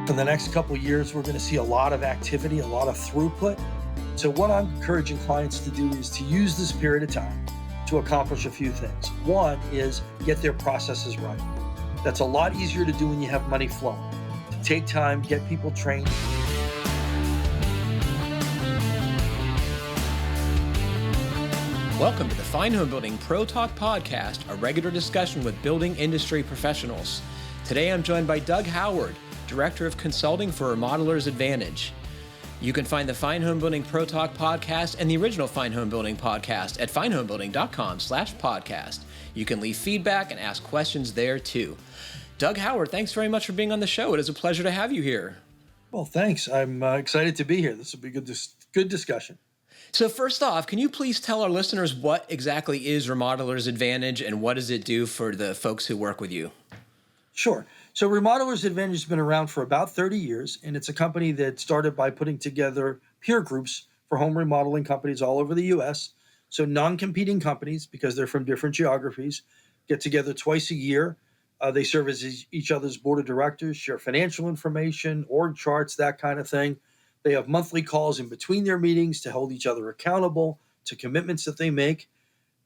For the next couple of years, we're going to see a lot of activity, a lot of throughput. So what I'm encouraging clients to do is to use this period of time to accomplish a few things. One is get their processes right. That's a lot easier to do when you have money flowing. To take time, get people trained. Welcome to the Fine Homebuilding Pro Talk Podcast, a regular discussion with building industry professionals. Today I'm joined by Doug Howard, Director of Consulting for Remodelers Advantage. You can find the Fine Homebuilding Pro Talk Podcast and the original Fine Homebuilding podcast at finehomebuilding.com/podcast. You can leave feedback and ask questions there too. Doug Howard, thanks very much for being on the show. It is a pleasure to have you here. Well, thanks. I'm excited to be here. This will be good discussion. So first off, can you please tell our listeners what exactly is Remodelers Advantage and what does it do for the folks who work with you? Sure. So Remodelers Advantage has been around for about 30 years, and it's a company that started by putting together peer groups for home remodeling companies all over the U.S. So non-competing companies, because they're from different geographies, get together twice a year. They serve as each other's board of directors, share financial information, org charts, that kind of thing. They have monthly calls in between their meetings to hold each other accountable to commitments that they make.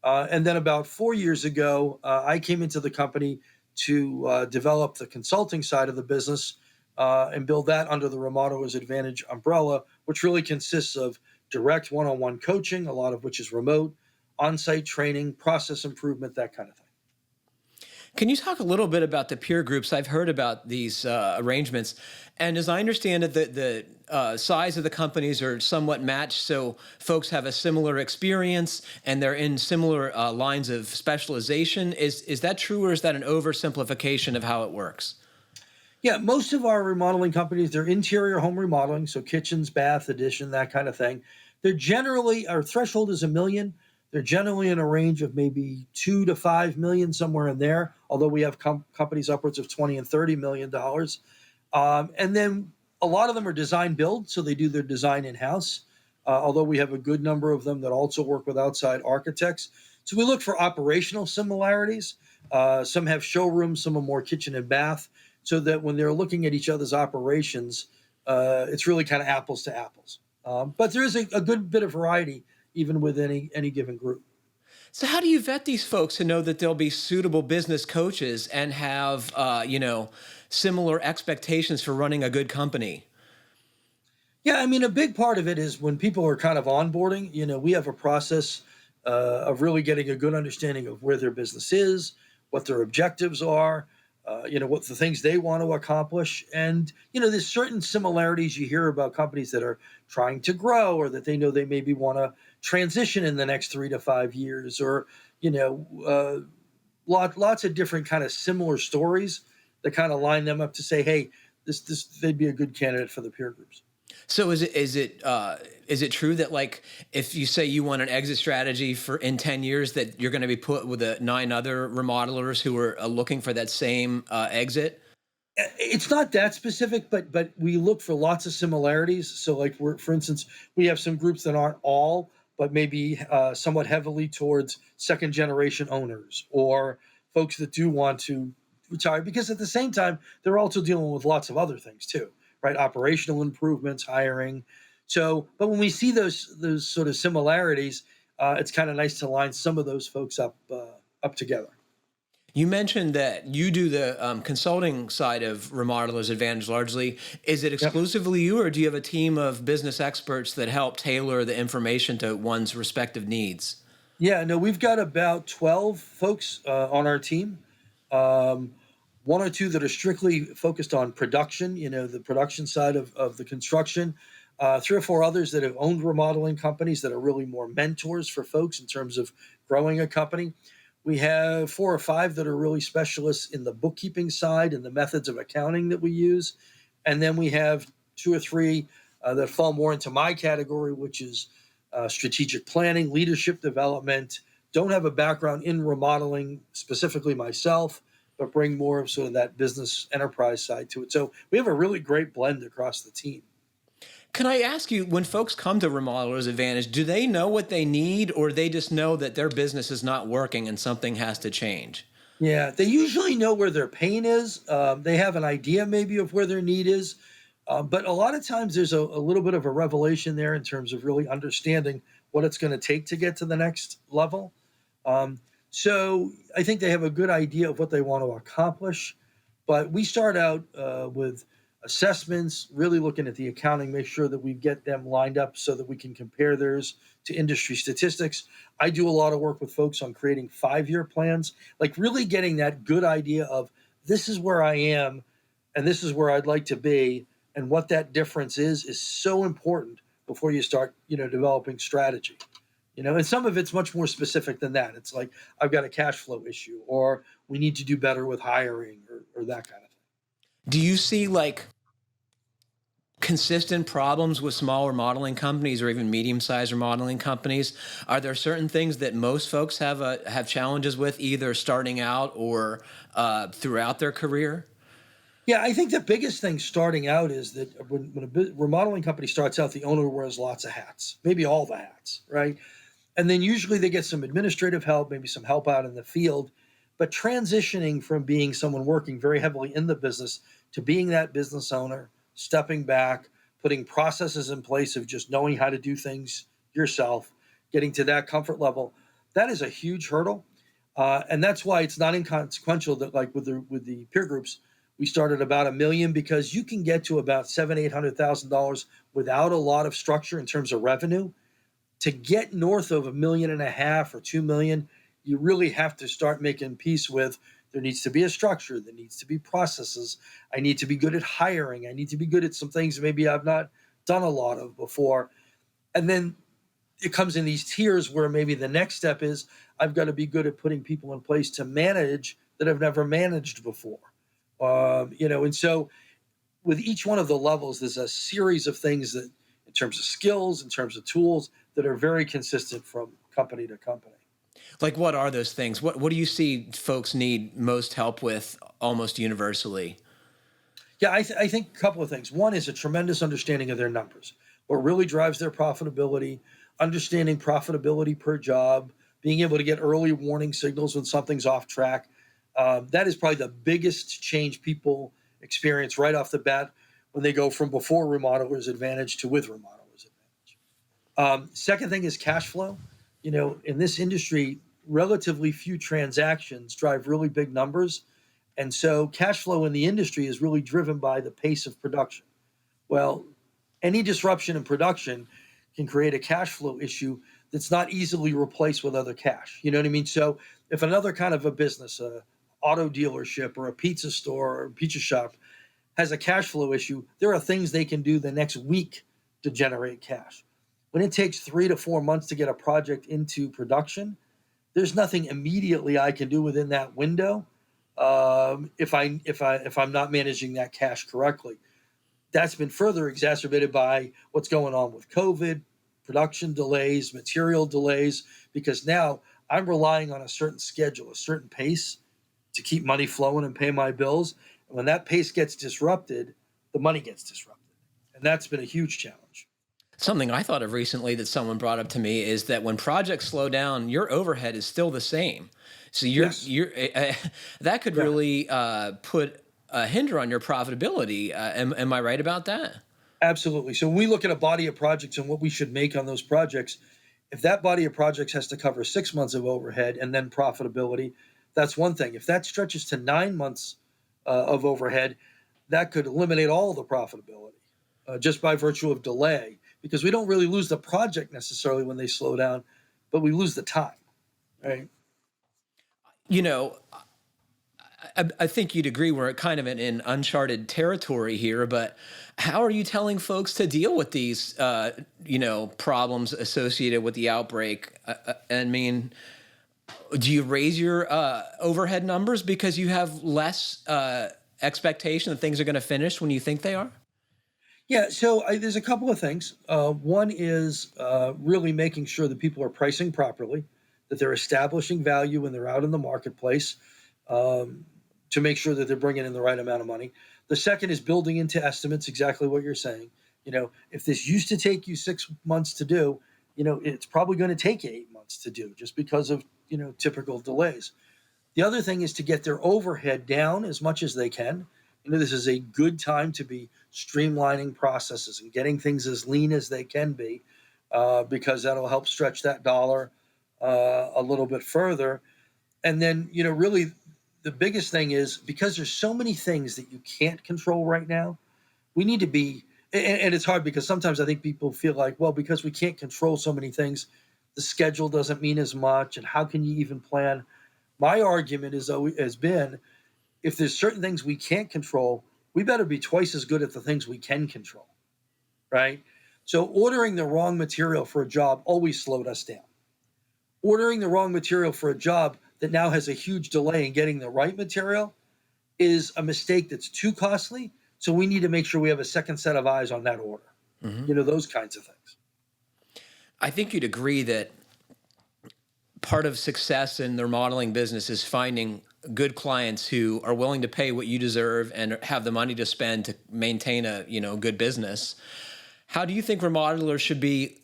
And then about 4 years ago, I came into the company to develop the consulting side of the business and build that under the Remodelers Advantage umbrella, which really consists of direct one-on-one coaching, a lot of which is remote, on-site training, process improvement, that kind of thing. Can you talk a little bit about the peer groups? I've heard about these arrangements. And as I understand it, the size of the companies are somewhat matched, so folks have a similar experience and they're in similar lines of specialization. Is that true, or is that an oversimplification of how it works? Yeah, most of our remodeling companies, they're interior home remodeling, so kitchens, bath, addition, that kind of thing. They're generally, our threshold is $1 million. They're generally in a range of maybe $2 to $5 million, somewhere in there, although we have companies upwards of $20 and $30 million. And then a lot of them are design build, so they do their design in-house, although we have a good number of them that also work with outside architects. So we look for operational similarities. Some have showrooms, some are more kitchen and bath, so that when they're looking at each other's operations, it's really kind of apples to apples. But there is a good bit of variety even with any given group. So how do you vet these folks to know that they'll be suitable business coaches and have, similar expectations for running a good company? Yeah, I mean, a big part of it is when people are kind of onboarding, we have a process of really getting a good understanding of where their business is, what their objectives are, what the things they want to accomplish. And, there's certain similarities you hear about companies that are trying to grow or that they know they maybe want to transition in the next 3 to 5 years, or, lots of different kind of similar stories that kind of line them up to say, hey, this they'd be a good candidate for the peer groups. So is it true that, like, if you say you want an exit strategy in 10 years, that you're going to be put with 9 other remodelers who are looking for that same exit? It's not that specific, but we look for lots of similarities. So, like, for instance, we have some groups that aren't all, but maybe somewhat heavily towards second generation owners or folks that do want to retire, because at the same time, they're also dealing with lots of other things too, right? Operational improvements, hiring. So, but when we see those sort of similarities, it's kind of nice to line some of those folks up together. You mentioned that you do the consulting side of Remodelers Advantage largely. Is it exclusively you, or do you have a team of business experts that help tailor the information to one's respective needs? Yeah, no, we've got about 12 folks on our team. 1 or 2 that are strictly focused on production, the production side of the construction. 3 or 4 others that have owned remodeling companies that are really more mentors for folks in terms of growing a company. We have 4 or 5 that are really specialists in the bookkeeping side and the methods of accounting that we use. And then we have 2 or 3 that fall more into my category, which is strategic planning, leadership development. Don't have a background in remodeling, specifically myself, but bring more of sort of that business enterprise side to it. So we have a really great blend across the team. Can I ask you, when folks come to Remodelers Advantage, do they know what they need, or they just know that their business is not working and something has to change? Yeah, they usually know where their pain is. They have an idea maybe of where their need is. But a lot of times there's a little bit of a revelation there in terms of really understanding what it's going to take to get to the next level. Um, so I think they have a good idea of what they want to accomplish. But we start out with assessments, really looking at the accounting, make sure that we get them lined up so that we can compare theirs to industry statistics. I do a lot of work with folks on creating 5-year plans, like really getting that good idea of this is where I am and this is where I'd like to be, and what that difference is so important before you start, developing strategy. And some of it's much more specific than that. It's like I've got a cash flow issue, or we need to do better with hiring, or that kind of thing. Do you see like consistent problems with small remodeling companies or even medium-sized remodeling companies? Are there certain things that most folks have challenges with, either starting out or throughout their career? Yeah, I think the biggest thing starting out is that when a remodeling company starts out, the owner wears lots of hats, maybe all the hats, right? And then usually they get some administrative help, maybe some help out in the field. But transitioning from being someone working very heavily in the business to being that business owner, stepping back, putting processes in place of just knowing how to do things yourself, getting to that comfort level, that is a huge hurdle. And that's why it's not inconsequential that, like with the peer groups, we started about $1 million, because you can get to about $700,000-800,000 without a lot of structure in terms of revenue. To get north of $1.5 million or 2 million, you really have to start making peace with there needs to be a structure, there needs to be processes. I need to be good at hiring. I need to be good at some things maybe I've not done a lot of before. And then it comes in these tiers where maybe the next step is I've got to be good at putting people in place to manage that I've never managed before. And so with each one of the levels, there's a series of things that, in terms of skills, in terms of tools, that are very consistent from company to company. Like, what are those things? What do you see folks need most help with almost universally? Yeah, I think a couple of things. One is a tremendous understanding of their numbers, what really drives their profitability, understanding profitability per job, being able to get early warning signals when something's off track. That is probably the biggest change people experience right off the bat when they go from before Remodelers Advantage to with Remodelers Advantage. Second thing is cash flow. In this industry, relatively few transactions drive really big numbers. And so cash flow in the industry is really driven by the pace of production. Well, any disruption in production can create a cash flow issue that's not easily replaced with other cash. You know what I mean? So if another kind of a business, a auto dealership or a pizza store or a pizza shop, has a cash flow issue, there are things they can do the next week to generate cash. When it takes 3 to 4 months to get a project into production, there's nothing immediately I can do within that window if I'm not managing that cash correctly. That's been further exacerbated by what's going on with COVID, production delays, material delays, because now I'm relying on a certain schedule, a certain pace to keep money flowing and pay my bills. And when that pace gets disrupted, the money gets disrupted. And that's been a huge challenge. Something I thought of recently that someone brought up to me is that when projects slow down, your overhead is still the same. So Yes. that could Yeah. really put a hinder on your profitability. Am I right about that? Absolutely. So when we look at a body of projects and what we should make on those projects, if that body of projects has to cover 6 months of overhead and then profitability, that's one thing. If that stretches to 9 months of overhead, that could eliminate all the profitability just by virtue of delay, because we don't really lose the project necessarily when they slow down, but we lose the time, right? You know, I think you'd agree we're kind of in uncharted territory here, but how are you telling folks to deal with these, problems associated with the outbreak? I mean, do you raise your overhead numbers because you have less expectation that things are going to finish when you think they are? Yeah, so there's a couple of things. One is really making sure that people are pricing properly, that they're establishing value when they're out in the marketplace, to make sure that they're bringing in the right amount of money. The second is building into estimates exactly what you're saying. If this used to take you 6 months to do, it's probably going to take you 8 months to do, just because of typical delays. The other thing is to get their overhead down as much as they can, This is a good time to be streamlining processes and getting things as lean as they can be, because that'll help stretch that dollar a little bit further. And then, really the biggest thing is, because there's so many things that you can't control right now, we need to be, and it's hard because sometimes I think people feel like, well, because we can't control so many things, the schedule doesn't mean as much. And how can you even plan? My argument has been, if there's certain things we can't control, we better be twice as good at the things we can control, right? So ordering the wrong material for a job always slowed us down. Ordering the wrong material for a job that now has a huge delay in getting the right material is a mistake that's too costly. So we need to make sure we have a second set of eyes on that order. Those kinds of things. I think you'd agree that part of success in the remodeling business is finding good clients who are willing to pay what you deserve and have the money to spend to maintain a good business. How do you think remodelers should be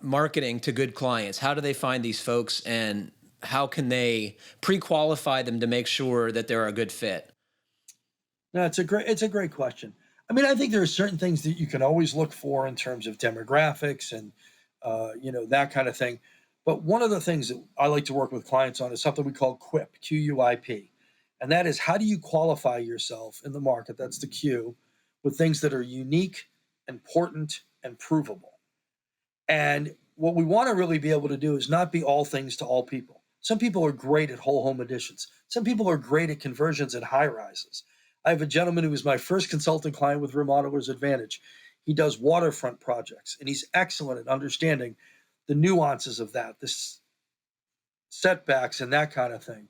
marketing to good clients? How do they find these folks, and how can they pre-qualify them to make sure that they're a good fit? No, it's a great question. I mean, I think there are certain things that you can always look for in terms of demographics and that kind of thing. But one of the things that I like to work with clients on is something we call QUIP, QUIP. And that is, how do you qualify yourself in the market? That's the Q, with things that are unique, important, and provable. And what we want to really be able to do is not be all things to all people. Some people are great at whole home additions. Some people are great at conversions and high rises. I have a gentleman who was my first consulting client with Remodelers Advantage. He does waterfront projects, and he's excellent at understanding the nuances of that, the setbacks and that kind of thing.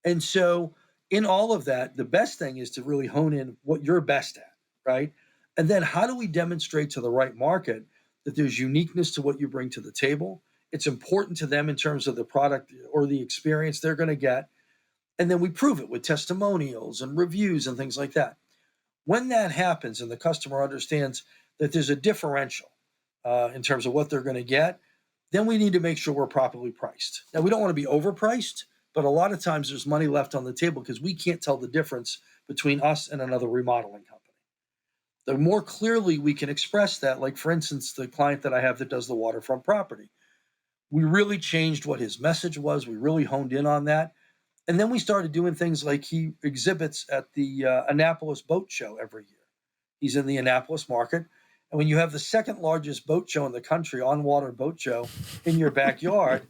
And so in all of that, the best thing is to really hone in what you're best at, right? And then how do we demonstrate to the right market that there's uniqueness to what you bring to the table? It's important to them in terms of the product or the experience they're going to get. And then we prove it with testimonials and reviews and things like that. When that happens and the customer understands that there's a differential in terms of what they're going to get, then we need to make sure we're properly priced. Now, we don't want to be overpriced, but a lot of times there's money left on the table because we can't tell the difference between us and another remodeling company. The more clearly we can express that, like for instance, the client that I have that does the waterfront property, we really changed what his message was. We really honed in on that. And then we started doing things like he exhibits at the Annapolis Boat Show every year. He's in the Annapolis market. And when you have the second largest boat show in the country, on-water boat show, in your backyard,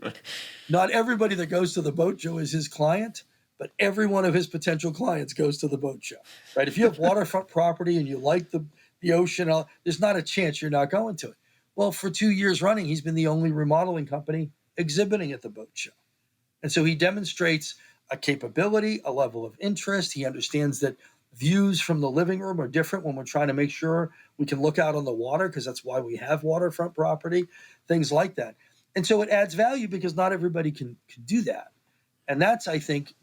not everybody that goes to the boat show is his client, but every one of his potential clients goes to the boat show, right? If you have waterfront property and you like the ocean, there's not a chance you're not going to it. Well, for 2 years running, he's been the only remodeling company exhibiting at the boat show. And so he demonstrates a capability, a level of interest. He understands that views from the living room are different when we're trying to make sure we can look out on the water, because that's why we have waterfront property, things like that. And so it adds value because not everybody can do that. And that's, I think,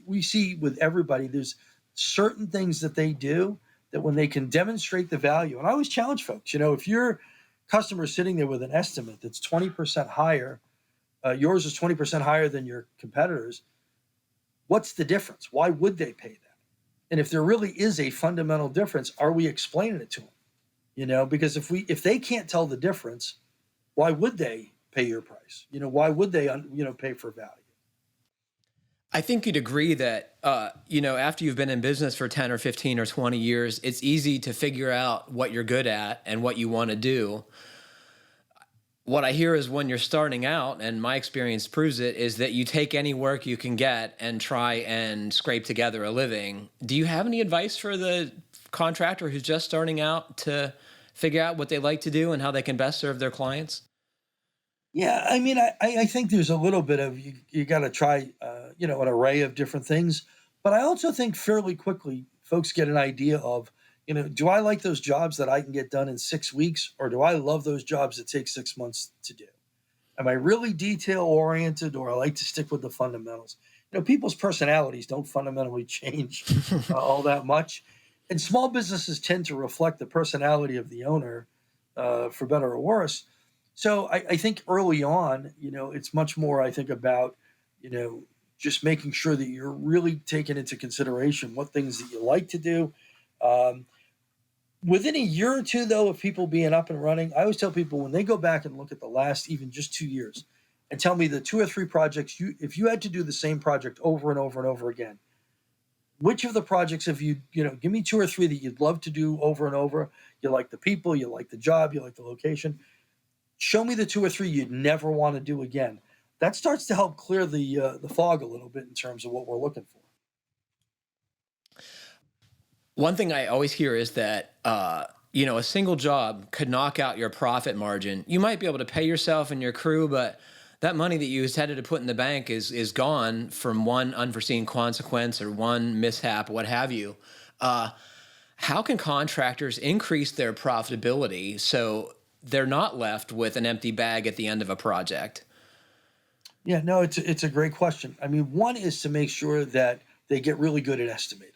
we see with everybody, there's certain things that they do that when they can demonstrate the value, and I always challenge folks, if your customer is sitting there with an estimate that's 20% higher, yours is 20% higher than your competitors, what's the difference? Why would they pay that? And if there really is a fundamental difference, are we explaining it to them? Because if they can't tell the difference, why would they pay your price? Why would they, pay for value? I think you'd agree that, after you've been in business for 10 or 15 or 20 years, it's easy to figure out what you're good at and what you want to do. What I hear is when you're starting out, and my experience proves it, is that you take any work you can get and try and scrape together a living. Do you have any advice for the contractor who's just starting out to figure out what they like to do and how they can best serve their clients? Yeah, I mean, I think there's a little bit of you got to try, an array of different things. But I also think fairly quickly folks get an idea of, do I like those jobs that I can get done in 6 weeks, or do I love those jobs that take 6 months to do? Am I really detail oriented, or I like to stick with the fundamentals? People's personalities don't fundamentally change all that much. And small businesses tend to reflect the personality of the owner, for better or worse. So I think early on, it's much more, I think, about, just making sure that you're really taking into consideration what things that you like to do. Um, Within a year or two, though, of people being up and running, I always tell people when they go back and look at the last even just 2 years and tell me the two or three projects if you had to do the same project over and over and over again, which of the projects have give me two or three that you'd love to do over and over? You like the people, you like the job, you like the location. Show me the two or three you'd never want to do again. That starts to help clear the fog a little bit in terms of what we're looking for. One thing I always hear is that a single job could knock out your profit margin. You might be able to pay yourself and your crew, but that money that you intended to put in the bank is gone from one unforeseen consequence or one mishap, what have you. How can contractors increase their profitability so they're not left with an empty bag at the end of a project? Yeah, no, it's a great question. I mean, one is to make sure that they get really good at estimating,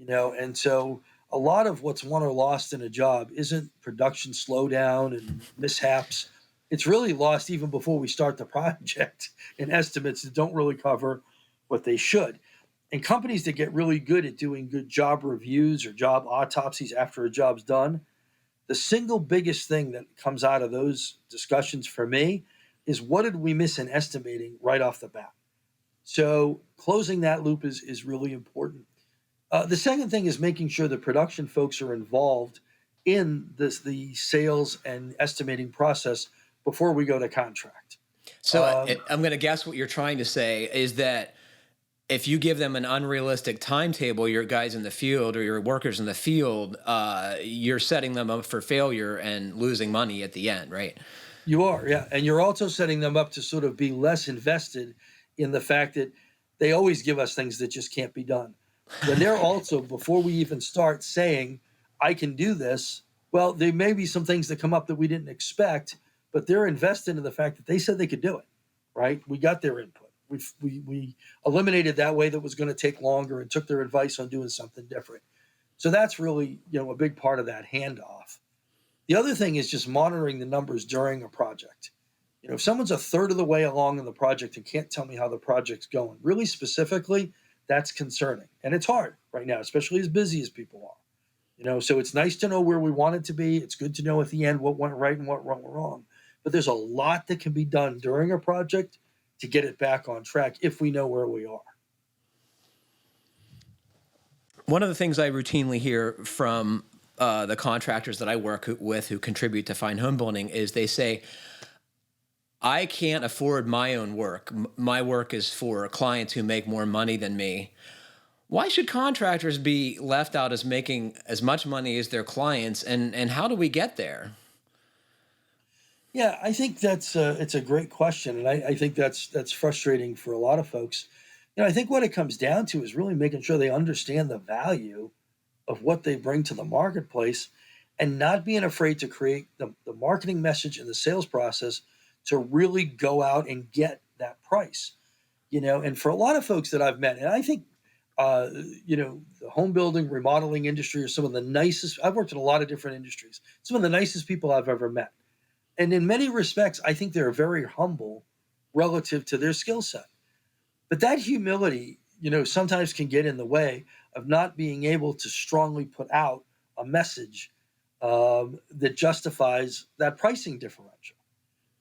and so a lot of what's won or lost in a job isn't production slowdown and mishaps. It's really lost even before we start the project in estimates that don't really cover what they should. And companies that get really good at doing good job reviews or job autopsies after a job's done, the single biggest thing that comes out of those discussions for me is what did we miss in estimating right off the bat? So closing that loop is really important. The second thing is making sure the production folks are involved in the sales and estimating process before we go to contract. So I'm going to guess what you're trying to say is that if you give them an unrealistic timetable, your guys in the field or your workers in the field, you're setting them up for failure and losing money at the end, right? You are, yeah. And you're also setting them up to sort of be less invested in the fact that they always give us things that just can't be done. When they're also, before we even start saying, I can do this, well, there may be some things that come up that we didn't expect, but they're invested in the fact that they said they could do it, right? We got their input. We eliminated that way that was going to take longer and took their advice on doing something different. So that's really, a big part of that handoff. The other thing is just monitoring the numbers during a project. If someone's a third of the way along in the project and can't tell me how the project's going, really specifically, that's concerning. And it's hard right now, especially as busy as people are. So it's nice to know where we want it to be. It's good to know at the end what went right and what went wrong. But there's a lot that can be done during a project to get it back on track if we know where we are. One of the things I routinely hear from the contractors that I work with who contribute to Fine Homebuilding is they say, I can't afford my own work. My work is for clients who make more money than me. Why should contractors be left out as making as much money as their clients, and how do we get there? Yeah, I think it's a great question, and I think that's frustrating for a lot of folks. I think what it comes down to is really making sure they understand the value of what they bring to the marketplace and not being afraid to create the marketing message and the sales process to really go out and get that price. And for a lot of folks that I've met, and I think, the home building, remodeling industry are some of the nicest, I've worked in a lot of different industries, some of the nicest people I've ever met. And in many respects, I think they're very humble relative to their skill set. But that humility, sometimes can get in the way of not being able to strongly put out a message that justifies that pricing differential.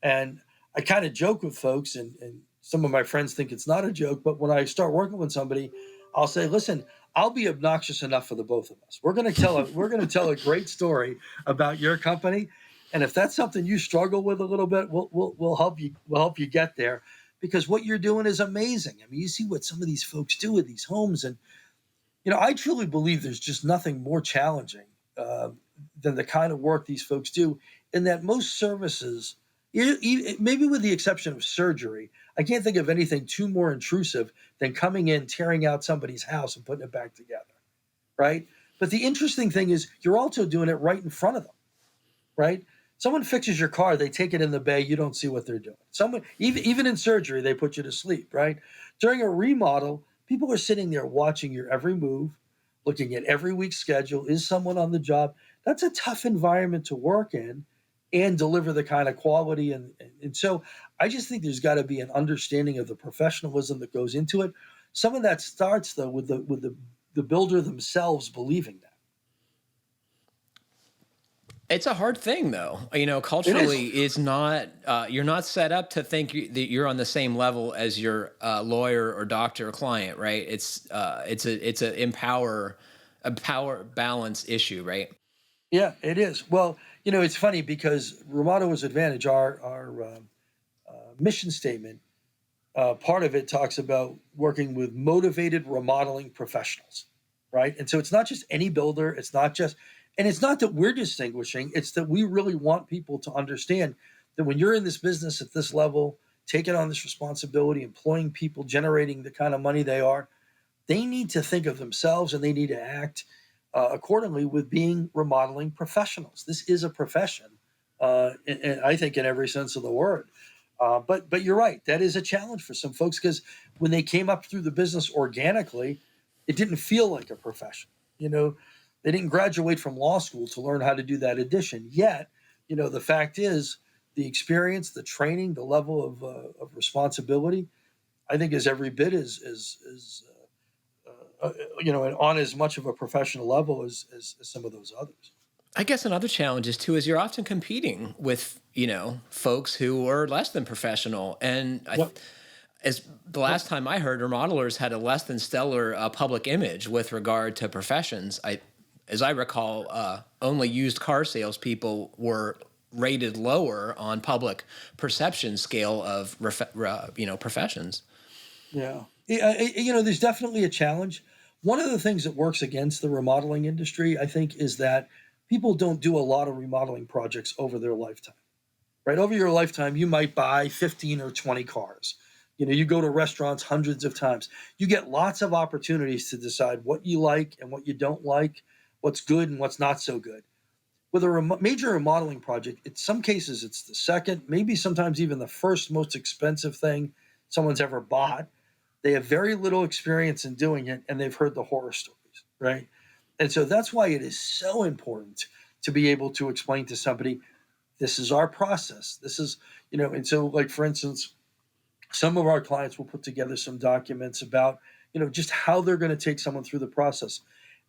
And I kind of joke with folks, and some of my friends think it's not a joke, but when I start working with somebody, I'll say, listen, I'll be obnoxious enough for the both of us. We're going to tell a great story about your company. And if that's something you struggle with a little bit, we'll help you get there, because what you're doing is amazing. I mean, you see what some of these folks do with these homes, and I truly believe there's just nothing more challenging than the kind of work these folks do. In that most services, maybe with the exception of surgery, I can't think of anything too more intrusive than coming in, tearing out somebody's house and putting it back together, right? But the interesting thing is you're also doing it right in front of them, right? Someone fixes your car, they take it in the bay, you don't see what they're doing. Someone, even in surgery, they put you to sleep, right? During a remodel, people are sitting there watching your every move, looking at every week's schedule. Is someone on the job? That's a tough environment to work in. and deliver the kind of quality. And so I just think there's got to be an understanding of the professionalism that goes into it. Some of that starts though with the builder themselves believing that. It's a hard thing, though. It is. Culturally, it's not. You're not set up to think that you're on the same level as your lawyer or doctor or client, right? It's a power balance issue, right? Yeah, it is. Well, it's funny because Remodelers Advantage, our mission statement, part of it talks about working with motivated remodeling professionals, right? And so it's not just any builder. And it's not that we're distinguishing. It's that we really want people to understand that when you're in this business at this level, taking on this responsibility, employing people, generating the kind of money they are, they need to think of themselves and they need to act accordingly with being remodeling professionals. This is a profession, and I think in every sense of the word. But you're right. That is a challenge for some folks because when they came up through the business organically, it didn't feel like a profession. They didn't graduate from law school to learn how to do that addition. Yet, the fact is, the experience, the training, the level of responsibility, I think is every bit and on as much of a professional level as some of those others. I guess another challenge is too is you're often competing with folks who are less than professional, and Yep. as the last time I heard, remodelers had a less than stellar public image with regard to professions. As I recall, only used car salespeople were rated lower on public perception scale of professions. Yeah. There's definitely a challenge. One of the things that works against the remodeling industry, I think, is that people don't do a lot of remodeling projects over their lifetime, right? Over your lifetime, you might buy 15 or 20 cars. You go to restaurants hundreds of times. You get lots of opportunities to decide what you like and what you don't like, what's good and what's not so good. With a major remodeling project, in some cases, it's the second, maybe sometimes even the first most expensive thing someone's ever bought. They have very little experience in doing it, and they've heard the horror stories, right? And so that's why it is so important to be able to explain to somebody, this is our process. This is, and so, like, for instance, some of our clients will put together some documents about, just how they're going to take someone through the process.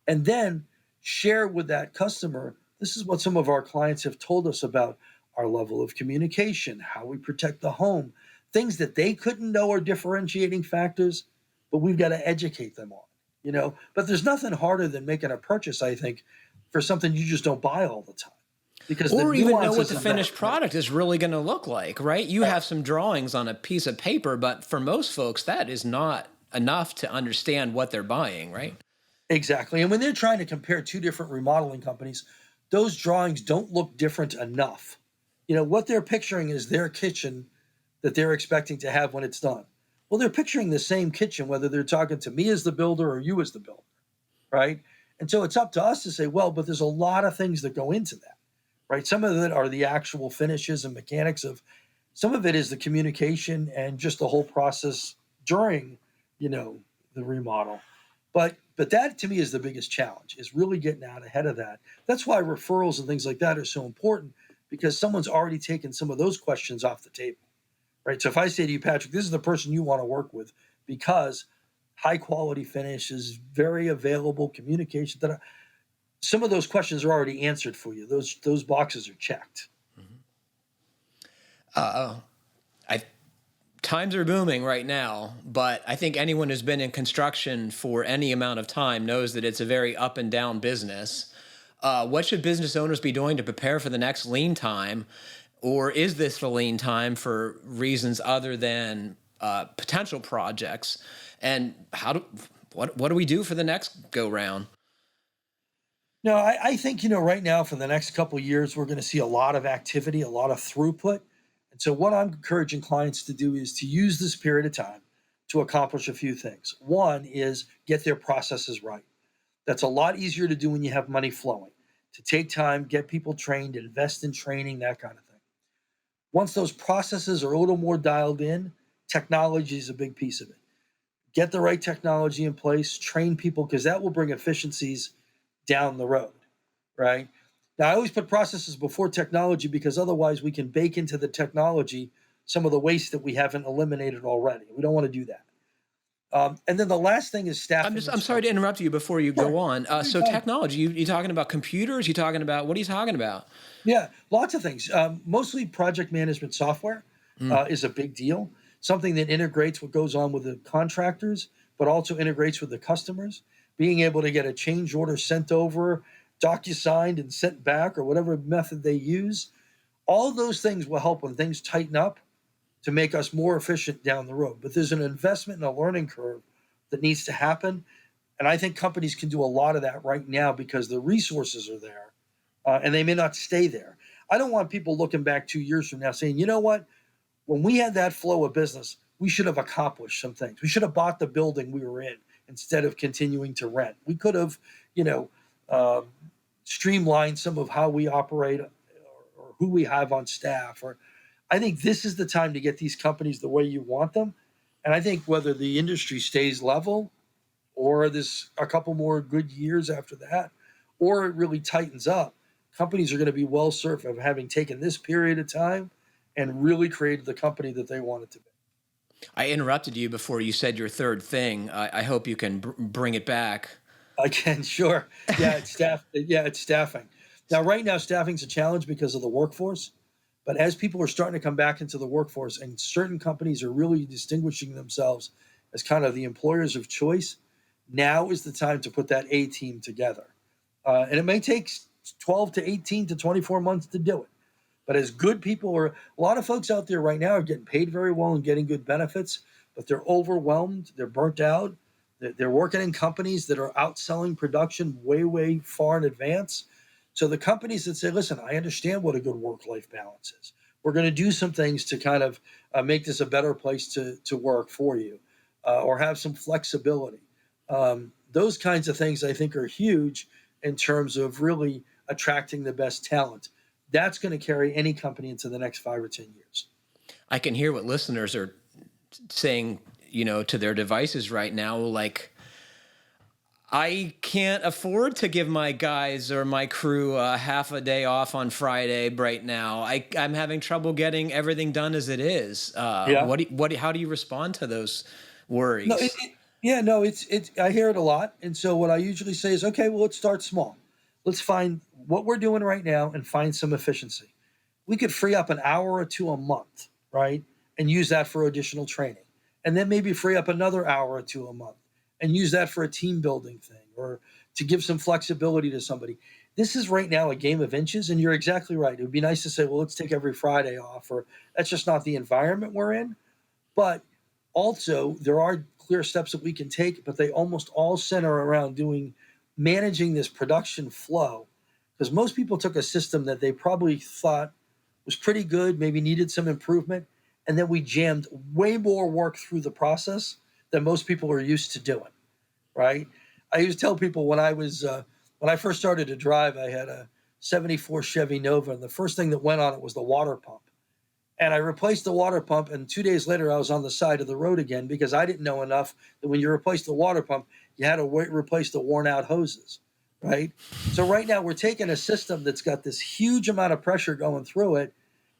And then share with that customer, this is what some of our clients have told us about our level of communication, how we protect the home, things that they couldn't know are differentiating factors, but we've got to educate them on. But there's nothing harder than making a purchase, I think, for something you just don't buy all the time. Because Or the even know what nuances the of finished that, product is really going to look like, right? You right? have some drawings on a piece of paper, but for most folks, that is not enough to understand what they're buying, right? Exactly. And when they're trying to compare two different remodeling companies, those drawings don't look different enough. What they're picturing is their kitchen that they're expecting to have when it's done. Well, they're picturing the same kitchen, whether they're talking to me as the builder or you as the builder, right? And so it's up to us to say, well, but there's a lot of things that go into that, right? Some of it are the actual finishes and mechanics of, some of it is the communication and just the whole process during, the remodel. But that to me is the biggest challenge, is really getting out ahead of that. That's why referrals and things like that are so important, because someone's already taken some of those questions off the table, right? So if I say to you, Patrick, this is the person you want to work with because high quality finish is very available, communication, some of those questions are already answered for you. Those boxes are checked. I Times are booming right now, but I think anyone who's been in construction for any amount of time knows that it's a very up and down business. What should business owners be doing to prepare for the next lean time? Or is this the lean time for reasons other than potential projects? And what do we do for the next go round? No, I think, right now for the next couple of years, we're going to see a lot of activity, a lot of throughput. And so what I'm encouraging clients to do is to use this period of time to accomplish a few things. One is get their processes right. That's a lot easier to do when you have money flowing, to take time, get people trained, invest in training, that kind of thing. Once those processes are a little more dialed in, technology is a big piece of it. Get the right technology in place, train people, because that will bring efficiencies down the road, right? Now, I always put processes before technology because otherwise we can bake into the technology some of the waste that we haven't eliminated already. We don't want to do that. And then the last thing is staffing and I'm sorry to structure. interrupt you before you Sure. go on. Okay, So fine. technology, you talking about computers? You talking about, what are you talking about? Yeah, lots of things. Mostly project management software is a big deal. Something that integrates what goes on with the contractors, but also integrates with the customers. Being able to get a change order sent over, docu-signed and sent back, or whatever method they use. All of those things will help when things tighten up to make us more efficient down the road. But there's an investment and a learning curve that needs to happen. And I think companies can do a lot of that right now because the resources are there and they may not stay there. I don't want people looking back 2 years from now saying, you know what, when we had that flow of business, we should have accomplished some things. We should have bought the building we were in instead of continuing to rent. We could have, you know, uh, streamlined some of how we operate or who we have on staff. Or I think this is the time to get these companies the way you want them. And I think whether the industry stays level or there's a couple more good years after that, or it really tightens up, companies are going to be well served of having taken this period of time and really created the company that they wanted to be. I interrupted you before you said your third thing. I hope you can bring it back. Again, sure. Yeah, it's staff. Yeah, it's staffing. Now, right now, staffing's a challenge because of the workforce. But as people are starting to come back into the workforce, and certain companies are really distinguishing themselves as kind of the employers of choice, now is the time to put that A team together. And it may take 12 to 18 to 24 months to do it. But as good people are, a lot of folks out there right now are getting paid very well and getting good benefits, but they're overwhelmed, they're burnt out, they're working in companies that are outselling production way, way far in advance. So the companies that say, listen, I understand what a good work life balance is. We're going to do some things to kind of make this a better place to work for you or have some flexibility. Those kinds of things I think are huge in terms of really attracting the best talent. That's going to carry any company into the next 5 or 10 years. I can hear what listeners are saying, to their devices right now. Like, I can't afford to give my guys or my crew half a day off on Friday right now. I'm having trouble getting everything done as it is. Yeah. How do you respond to those No, worries? yeah, no, it's I hear it a lot. And so what I usually say is, okay, well, let's start small. Let's find what we're doing right now and find some efficiency. We could free up an hour or two a month, right? And use that for additional training. And then maybe free up another hour or two a month and use that for a team building thing or to give some flexibility to somebody. This is right now a game of inches, and you're exactly right. It would be nice to say, well, let's take every Friday off, or that's just not the environment we're in. But also, there are clear steps that we can take, but they almost all center around managing this production flow. Because most people took a system that they probably thought was pretty good, maybe needed some improvement, and then we jammed way more work through the process than most people are used to doing. Right? I used to tell people when I first started to drive, I had a '74 Chevy Nova, and the first thing that went on it was the water pump. And I replaced the water pump, and 2 days later, I was on the side of the road again because I didn't know enough that when you replace the water pump, you had to replace the worn out hoses, right? So right now, we're taking a system that's got this huge amount of pressure going through it,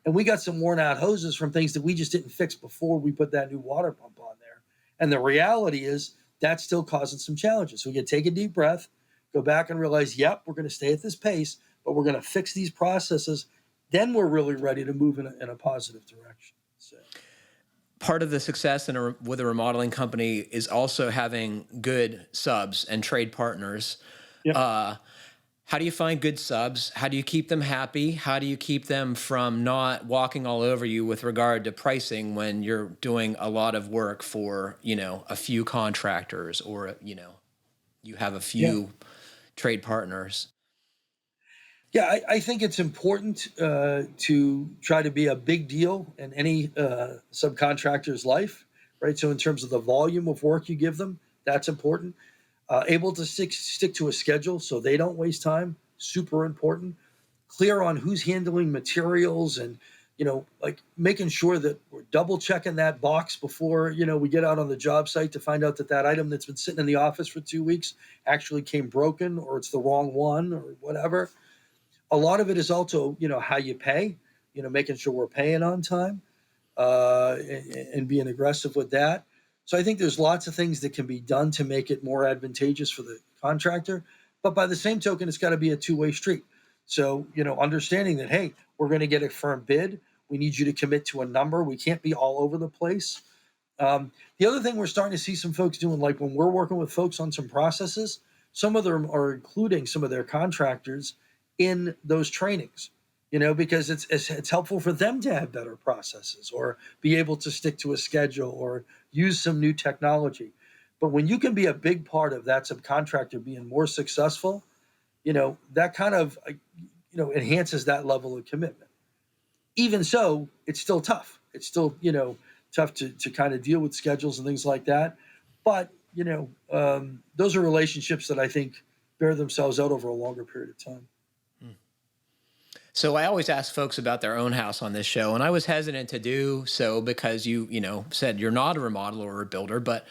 and we got some worn out hoses from things that we just didn't fix before we put that new water pump on there. And the reality is that's still causing some challenges. So we can take a deep breath, go back and realize, yep, we're going to stay at this pace, but we're going to fix these processes. Then we're really ready to move in a positive direction. So, Part of the success with a remodeling company is also having good subs and trade partners. yep. How do you find good subs? How do you keep them happy? How do you keep them from not walking all over you with regard to pricing when you're doing a lot of work for, a few contractors or, you have a Yeah. few trade partners? Yeah, I think it's important to try to be a big deal in any subcontractor's life, right? So in terms of the volume of work you give them, that's important. Able to stick to a schedule so they don't waste time, super important. Clear on who's handling materials and, like making sure that we're double checking that box before, we get out on the job site to find out that that item that's been sitting in the office for 2 weeks actually came broken or it's the wrong one or whatever. A lot of it is also, how you pay, making sure we're paying on time, and being aggressive with that. So I think there's lots of things that can be done to make it more advantageous for the contractor. But by the same token, it's got to be a two-way street. So, understanding that, hey, we're going to get a firm bid. We need you to commit to a number. We can't be all over the place. The other thing we're starting to see some folks doing, like when we're working with folks on some processes, some of them are including some of their contractors in those trainings, because it's helpful for them to have better processes or be able to stick to a schedule or use some new technology. But when you can be a big part of that subcontractor being more successful, that kind of, enhances that level of commitment. Even so, it's still tough. It's still, tough to kind of deal with schedules and things like that. But, those are relationships that I think bear themselves out over a longer period of time. So I always ask folks about their own house on this show, and I was hesitant to do so because you said you're not a remodeler or a builder, but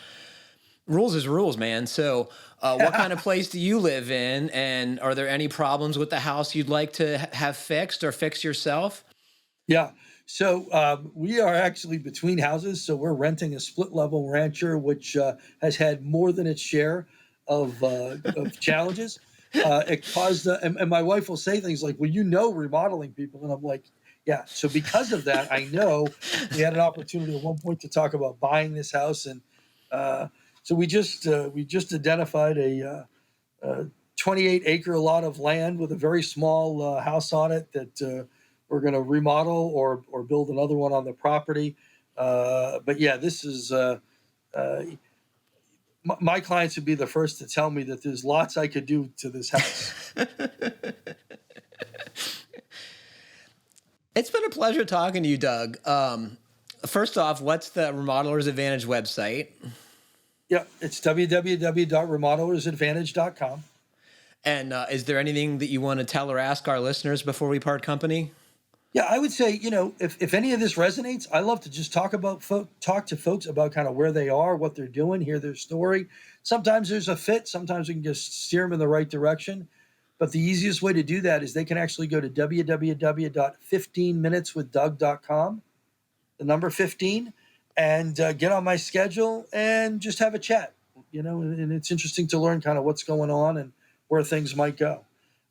rules is rules, man. So what kind of place do you live in, and are there any problems with the house you'd like to have fixed or fix yourself? Yeah. So we are actually between houses. So we're renting a split level rancher, which has had more than its share of challenges. It caused, and my wife will say things like, well, remodeling people. And I'm like, yeah. So because of that, I know we had an opportunity at one point to talk about buying this house. And so we just identified a 28-acre lot of land with a very small house on it that we're going to remodel or build another one on the property. But yeah, this is my clients would be the first to tell me that there's lots I could do to this house. It's been a pleasure talking to you, Doug. First off, what's the Remodelers Advantage website? Yeah, it's www.remodelersadvantage.com. And is there anything that you want to tell or ask our listeners before we part company? Yeah, I would say, if any of this resonates, I love to just talk to folks about kind of where they are, what they're doing, hear their story. Sometimes there's a fit. Sometimes we can just steer them in the right direction. But the easiest way to do that is they can actually go to www.15minuteswithdoug.com, the number 15, and get on my schedule and just have a chat. And it's interesting to learn kind of what's going on and where things might go.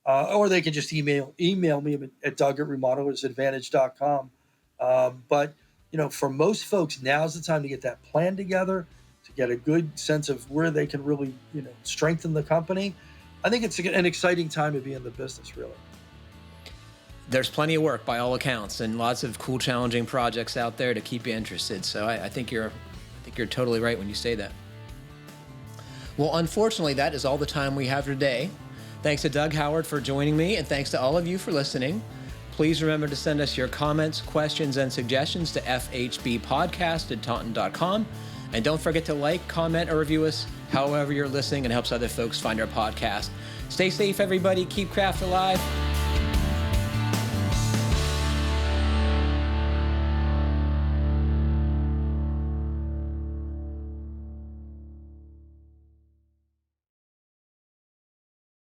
Or they can just email me at doug@remodelersadvantage.com. But, for most folks, now's the time to get that plan together, to get a good sense of where they can really, strengthen the company. I think it's an exciting time to be in the business, really. There's plenty of work by all accounts and lots of cool, challenging projects out there to keep you interested. So I think you're totally right when you say that. Well, unfortunately, that is all the time we have today. Thanks to Doug Howard for joining me, and thanks to all of you for listening. Please remember to send us your comments, questions, and suggestions to fhbpodcast@taunton.com. And don't forget to like, comment, or review us however you're listening. It helps other folks find our podcast. Stay safe, everybody. Keep craft alive.